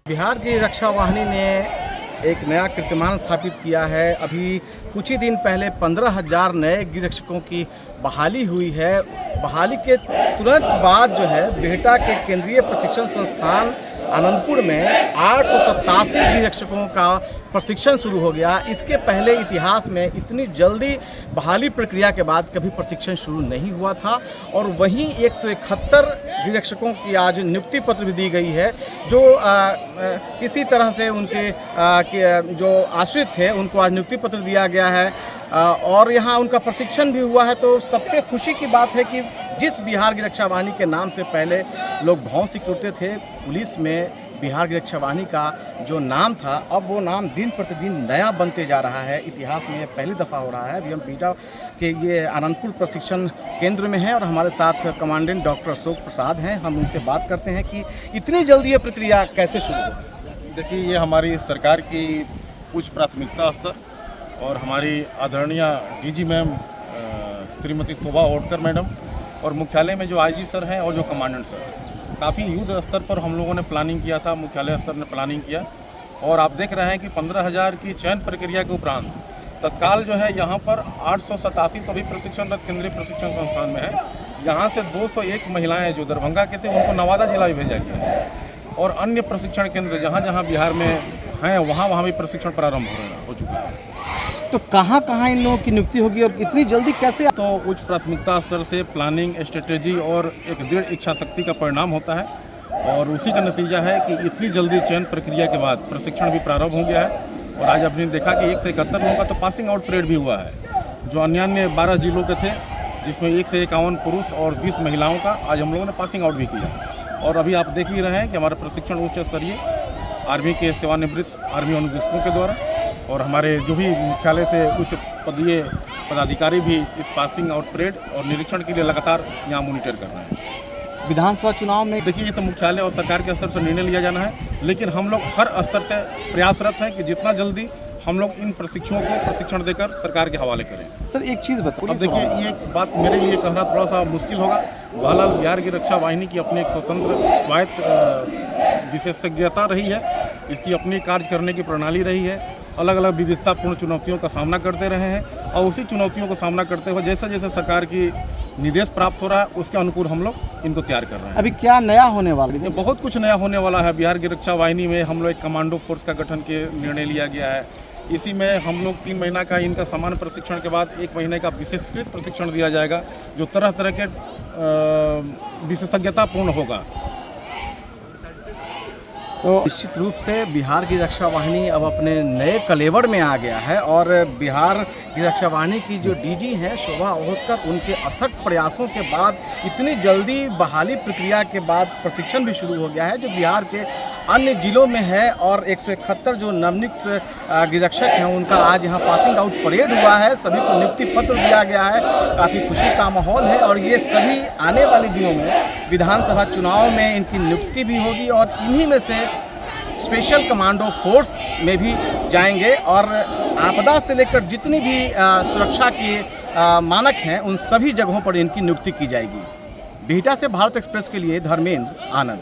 बिहार की रक्षा वाहिनी ने एक नया कीर्तिमान स्थापित किया है। अभी कुछ ही दिन पहले 15,000 नए गृहरक्षकों की बहाली हुई है। बहाली के तुरंत बाद जो है बिहटा के केंद्रीय प्रशिक्षण संस्थान आनंदपुर में 887 गृहरक्षकों का प्रशिक्षण शुरू हो गया। इसके पहले इतिहास में इतनी जल्दी बहाली प्रक्रिया के बाद कभी प्रशिक्षण शुरू नहीं हुआ था। और वहीं 171 गृहरक्षकों की आज नियुक्ति पत्र भी दी गई है, जो किसी तरह से उनके जो आश्रित थे उनको आज नियुक्ति पत्र दिया गया है और यहाँ उनका प्रशिक्षण भी हुआ है। तो सबसे खुशी की बात है कि जिस बिहार की रक्षा वाहिनी के नाम से पहले लोग भौं सिकुड़ते थे, पुलिस में बिहार की रक्षा वाहिनी का जो नाम था अब वो नाम दिन प्रतिदिन नया बनते जा रहा है। इतिहास में यह पहली दफ़ा हो रहा है। अभी हम बिहटा के ये आनंदपुर प्रशिक्षण केंद्र में हैं और हमारे साथ कमांडेंट डॉक्टर अशोक प्रसाद हैं। हम उनसे बात करते हैं कि इतनी जल्दी ये प्रक्रिया कैसे शुरू हुई। देखिए, ये हमारी सरकार की उच्च प्राथमिकता स्तर और हमारी आदरणीय डीजी मैम श्रीमती शोभा ओडकर मैडम और मुख्यालय में जो आईजी सर हैं और जो कमांडेंट सर, काफ़ी युद्ध स्तर पर हम लोगों ने प्लानिंग किया था, मुख्यालय स्तर ने प्लानिंग किया। और आप देख रहे हैं कि 15,000 की चयन प्रक्रिया के उपरांत तत्काल जो है यहाँ पर 887 तो अभी प्रशिक्षणरत केंद्रीय प्रशिक्षण संस्थान में है। यहाँ से 201 महिलाएँ जो दरभंगा के थे उनको नवादा जिला में भेजा गया है और अन्य प्रशिक्षण केंद्र जहाँ जहाँ बिहार में हैं वहाँ भी प्रशिक्षण प्रारंभ हो चुका है। तो कहाँ इन लोगों की नियुक्ति होगी और इतनी जल्दी कैसे? तो उच्च प्राथमिकता स्तर से प्लानिंग, स्ट्रेटेजी और एक दृढ़ इच्छा शक्ति का परिणाम होता है और उसी का नतीजा है कि इतनी जल्दी चयन प्रक्रिया के बाद प्रशिक्षण भी प्रारंभ हो गया है। और आज आपने देखा कि 171 लोगों का तो पासिंग आउट परेड भी हुआ है, जो अन्य 12 जिलों के थे, जिसमें 151 पुरुष और 20 महिलाओं का आज हम लोगों ने पासिंग आउट भी किया। और अभी आप देख भी रहे हैं कि हमारा प्रशिक्षण उच्च स्तरीय आर्मी के सेवानिवृत्त आर्मी अनुदेशकों के द्वारा और हमारे जो भी मुख्यालय से उच्च पदीय पदाधिकारी भी इस पासिंग आउट परेड और निरीक्षण के लिए लगातार यहाँ मॉनिटर कर रहे हैं। विधानसभा चुनाव में देखिए, ये तो मुख्यालय और सरकार के स्तर से निर्णय लिया जाना है, लेकिन हम लोग हर स्तर से प्रयासरत हैं कि जितना जल्दी हम लोग इन प्रशिक्षुओं को प्रशिक्षण देकर सरकार के हवाले करें। सर, एक चीज़ बताओ। अब देखिए, ये बात मेरे लिए कहना थोड़ा सा मुश्किल होगा। बहरहाल बिहार की रक्षा वाहिनी की अपनी एक स्वतंत्र स्वायत्त विशेषज्ञता रही है, इसकी अपनी कार्य करने की प्रणाली रही है। अलग अलग विविधतापूर्ण चुनौतियों का सामना करते रहे हैं और उसी चुनौतियों को सामना करते हुए जैसे जैसे सरकार की निर्देश प्राप्त हो रहा है उसके अनुकूल हम लोग इनको तैयार कर रहे हैं। अभी क्या नया होने वाला है? बहुत कुछ नया होने वाला है। बिहार की रक्षा वाहिनी में हम लोग एक कमांडो फोर्स का गठन के निर्णय लिया गया है। इसी में हम लोग 3 महीना का इनका सामान्य प्रशिक्षण के बाद 1 महीने का विशेषकृत प्रशिक्षण दिया जाएगा, जो तरह तरह के विशेषज्ञतापूर्ण होगा। तो निश्चित रूप से बिहार की रक्षा वाहिनी अब अपने नए कलेवर में आ गया है और बिहार की रक्षा वाहिनी की जो डीजी हैं शोभा ओडकर, उनके अथक प्रयासों के बाद इतनी जल्दी बहाली प्रक्रिया के बाद प्रशिक्षण भी शुरू हो गया है, जो बिहार के अन्य जिलों में है। और 171 जो नवनियुक्त गृहरक्षक हैं उनका आज यहाँ पासिंग आउट परेड हुआ है, सभी को नियुक्ति पत्र दिया गया है। काफ़ी खुशी का माहौल है और ये सभी आने वाले दिनों में विधानसभा चुनाव में इनकी नियुक्ति भी होगी और इन्हीं में से स्पेशल कमांडो फोर्स में भी जाएंगे और आपदा से लेकर जितनी भी सुरक्षा के मानक हैं उन सभी जगहों पर इनकी नियुक्ति की जाएगी। बिहटा से भारत एक्सप्रेस के लिए धर्मेंद्र आनंद।